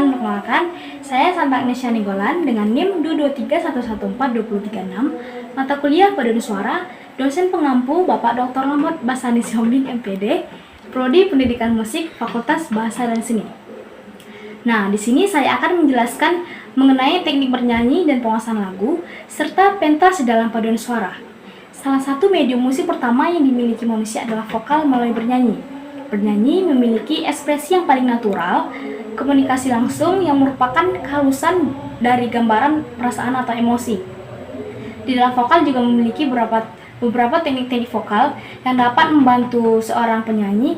perkenalkan, saya Santa Agnesia Nigolan dengan NIM Du231142036, mata kuliah paduan suara, dosen pengampu Bapak Dr. Muhammad Basani Sihombing MPD, Prodi Pendidikan Musik, Fakultas Bahasa dan Seni. Nah, di sini saya akan menjelaskan mengenai teknik bernyanyi dan penguasaan lagu, serta pentas dalam paduan suara. Salah satu medium musik pertama yang dimiliki manusia adalah vokal melalui bernyanyi. Bernyanyi memiliki ekspresi yang paling natural, komunikasi langsung yang merupakan kehalusan dari gambaran perasaan atau emosi. Di dalam vokal juga memiliki beberapa teknik-teknik vokal yang dapat membantu seorang penyanyi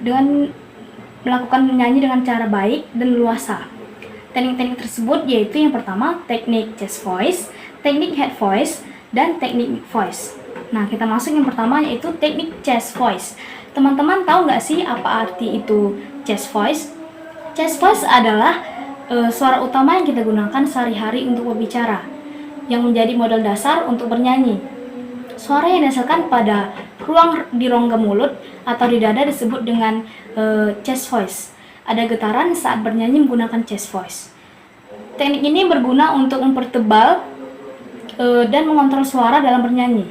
dengan melakukan menyanyi dengan cara baik dan leluasa. Teknik-teknik tersebut yaitu yang pertama teknik chest voice, teknik head voice, dan teknik mic voice. Nah, kita masuk yang pertama yaitu teknik chest voice. Teman-teman tahu nggak sih apa arti itu chest voice? Chest voice adalah suara utama yang kita gunakan sehari-hari untuk berbicara, yang menjadi modal dasar untuk bernyanyi. Suara yang dihasilkan pada ruang di rongga mulut atau di dada disebut dengan chest voice. Ada getaran saat bernyanyi menggunakan chest voice. Teknik ini berguna untuk mempertebal dan mengontrol suara dalam bernyanyi.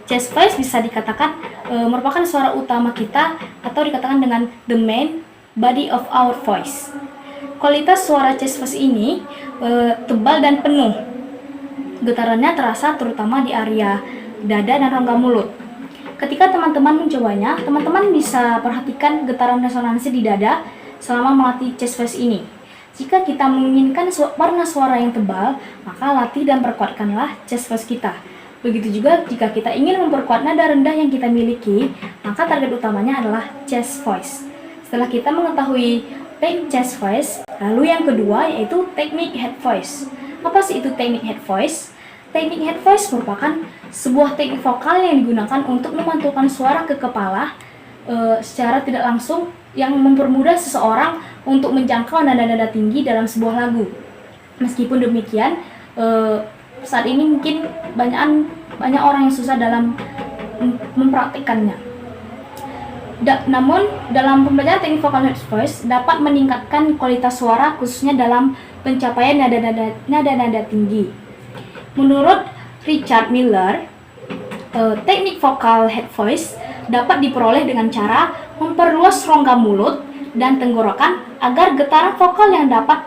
Chest voice bisa dikatakan merupakan suara utama kita atau dikatakan dengan the main body of our voice. Kualitas suara chest voice ini tebal dan penuh. Getarannya terasa terutama di area dada dan rongga mulut. Ketika teman-teman mencobanya, teman-teman bisa perhatikan getaran resonansi di dada selama melatih chest voice ini. Jika kita menginginkan warna suara yang tebal, maka latih dan perkuatkanlah chest voice kita. Begitu juga jika kita ingin memperkuat nada rendah yang kita miliki, maka target utamanya adalah chest voice. Setelah kita mengetahui teknik chest voice, lalu yang kedua yaitu teknik head voice. Apa sih itu teknik head voice? Teknik head voice merupakan sebuah teknik vokal yang digunakan untuk memantulkan suara ke kepala secara tidak langsung yang mempermudah seseorang untuk menjangkau nada-nada tinggi dalam sebuah lagu. Meskipun demikian, saat ini mungkin banyak orang yang susah dalam mempraktikkannya. Namun, dalam pembelajaran teknik vokal head voice dapat meningkatkan kualitas suara khususnya dalam pencapaian nada-nada tinggi. Menurut Richard Miller, teknik vokal head voice dapat diperoleh dengan cara memperluas rongga mulut dan tenggorokan agar getaran vokal yang dapat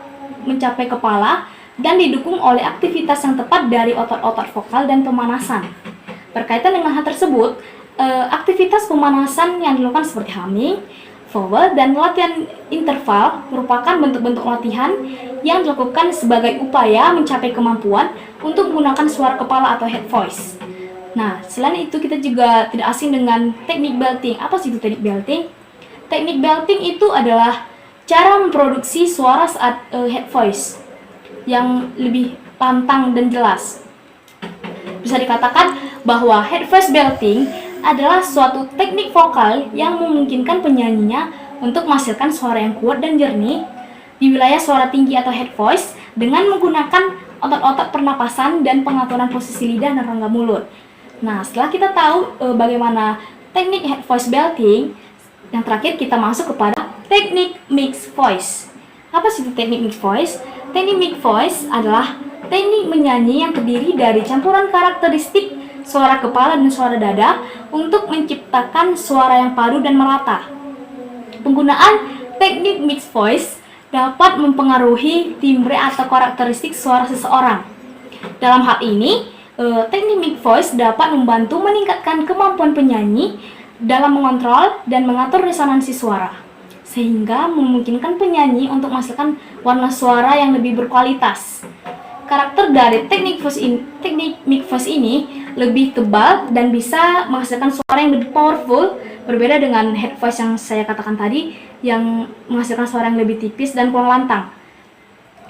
mencapai kepala dan didukung oleh aktivitas yang tepat dari otot-otot vokal dan pemanasan. Berkaitan dengan hal tersebut, aktivitas pemanasan yang dilakukan seperti humming, vowel, dan latihan interval merupakan bentuk-bentuk latihan yang dilakukan sebagai upaya mencapai kemampuan untuk menggunakan suara kepala atau head voice. Nah, selain itu kita juga tidak asing dengan teknik belting. Apa sih itu teknik belting? Teknik belting itu adalah cara memproduksi suara saat head voice yang lebih pantang dan jelas. Bisa dikatakan bahwa head voice belting adalah suatu teknik vokal yang memungkinkan penyanyinya untuk menghasilkan suara yang kuat dan jernih di wilayah suara tinggi atau head voice dengan menggunakan otot-otot pernapasan dan pengaturan posisi lidah dan rongga mulut. Nah, setelah kita tahu bagaimana teknik head voice belting, yang terakhir kita masuk kepada teknik mixed voice. Apa sih teknik mixed voice? Teknik mixed voice adalah teknik menyanyi yang terdiri dari campuran karakteristik suara kepala dan suara dada untuk menciptakan suara yang padu dan merata. Penggunaan teknik mixed voice dapat mempengaruhi timbre atau karakteristik suara seseorang. Dalam hal ini, teknik mixed voice dapat membantu meningkatkan kemampuan penyanyi dalam mengontrol dan mengatur resonansi suara, sehingga memungkinkan penyanyi untuk menghasilkan warna suara yang lebih berkualitas. Karakter dari teknik mixed voice ini lebih tebal dan bisa menghasilkan suara yang lebih powerful, berbeda dengan head voice yang saya katakan tadi yang menghasilkan suara yang lebih tipis dan kurang lantang.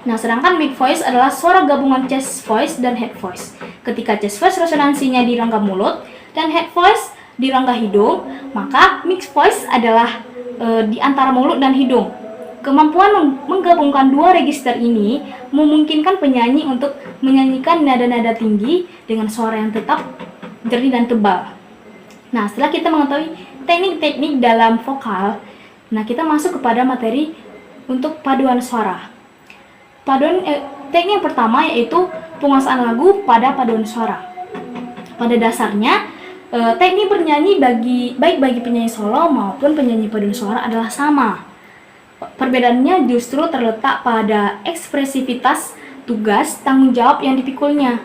Nah, sedangkan mixed voice adalah suara gabungan chest voice dan head voice. Ketika chest voice resonansinya di rongga mulut dan head voice di rongga hidung, maka mixed voice adalah di antara mulut dan hidung. Kemampuan menggabungkan dua register ini memungkinkan penyanyi untuk menyanyikan nada-nada tinggi dengan suara yang tetap jernih dan tebal. Nah, setelah kita mengetahui teknik-teknik dalam vokal, nah kita masuk kepada materi untuk paduan suara. Teknik yang pertama yaitu penguasaan lagu pada paduan suara. Pada dasarnya, teknik bernyanyi baik bagi penyanyi solo maupun penyanyi paduan suara adalah sama. Perbedaannya justru terletak pada ekspresivitas tugas tanggung jawab yang dipikulnya.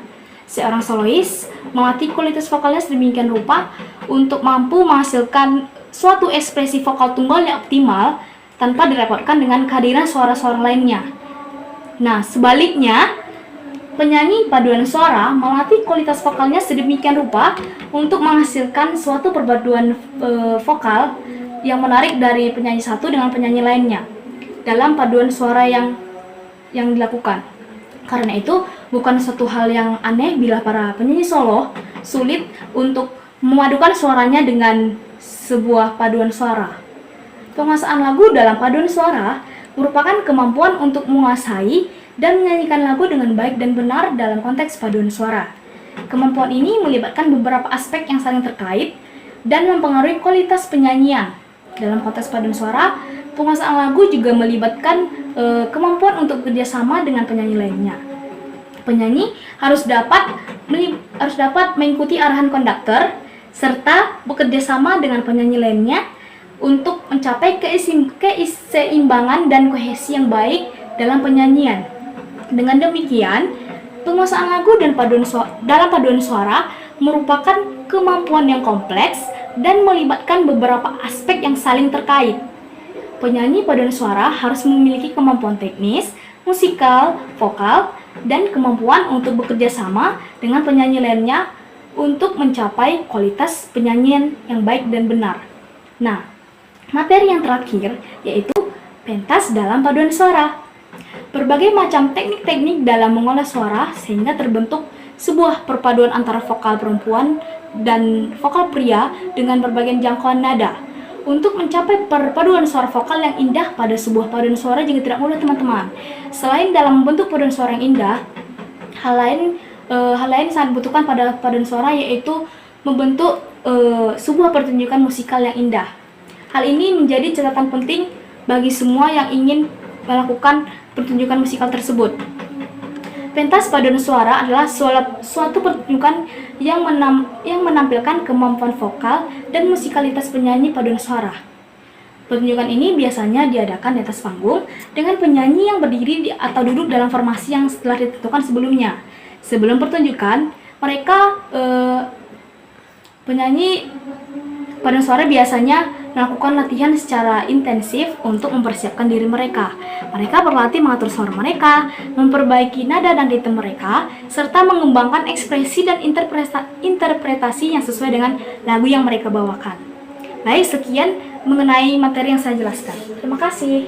Seorang solois melatih kualitas vokalnya sedemikian rupa untuk mampu menghasilkan suatu ekspresi vokal tunggal yang optimal tanpa direpotkan dengan kehadiran suara-suara lainnya. Nah, sebaliknya, penyanyi paduan suara melatih kualitas vokalnya sedemikian rupa untuk menghasilkan suatu perpaduan vokal yang menarik dari penyanyi satu dengan penyanyi lainnya dalam paduan suara yang dilakukan. Karena itu, bukan suatu hal yang aneh bila para penyanyi solo sulit untuk memadukan suaranya dengan sebuah paduan suara. Penguasaan lagu dalam paduan suara merupakan kemampuan untuk menguasai dan menyanyikan lagu dengan baik dan benar dalam konteks paduan suara. Kemampuan ini melibatkan beberapa aspek yang saling terkait dan mempengaruhi kualitas penyanyian. Dalam konteks paduan suara, penguasaan lagu juga melibatkan kemampuan untuk bekerjasama dengan penyanyi lainnya. Penyanyi harus dapat mengikuti arahan konduktor serta bekerjasama dengan penyanyi lainnya untuk mencapai keseimbangan dan kohesi yang baik dalam penyanyian. Dengan demikian, penguasaan lagu dan dalam paduan suara merupakan kemampuan yang kompleks dan melibatkan beberapa aspek yang saling terkait. Penyanyi paduan suara harus memiliki kemampuan teknis, musikal, vokal, dan kemampuan untuk bekerja sama dengan penyanyi lainnya untuk mencapai kualitas penyanyian yang baik dan benar. Nah, materi yang terakhir yaitu pentas dalam paduan suara. Berbagai macam teknik-teknik dalam mengolah suara sehingga terbentuk sebuah perpaduan antara vokal perempuan dan vokal pria dengan berbagai jangkauan nada. Untuk mencapai perpaduan suara vokal yang indah pada sebuah paduan suara juga tidak mudah, teman-teman. Selain dalam membentuk paduan suara yang indah, hal lain sangat dibutuhkan pada paduan suara yaitu membentuk sebuah pertunjukan musikal yang indah. Hal ini menjadi catatan penting bagi semua yang ingin melakukan pertunjukan musikal tersebut. Pentas paduan suara adalah suatu pertunjukan yang menampilkan kemampuan vokal dan musikalitas penyanyi paduan suara. Pertunjukan ini biasanya diadakan di atas panggung dengan penyanyi yang berdiri atau duduk dalam formasi yang telah ditentukan sebelumnya. Sebelum pertunjukan, penyanyi paduan suara biasanya melakukan latihan secara intensif untuk mempersiapkan diri mereka. Mereka berlatih mengatur suara mereka, memperbaiki nada dan ritme mereka, serta mengembangkan ekspresi dan interpretasi yang sesuai dengan lagu yang mereka bawakan. Baik, sekian mengenai materi yang saya jelaskan. Terima kasih.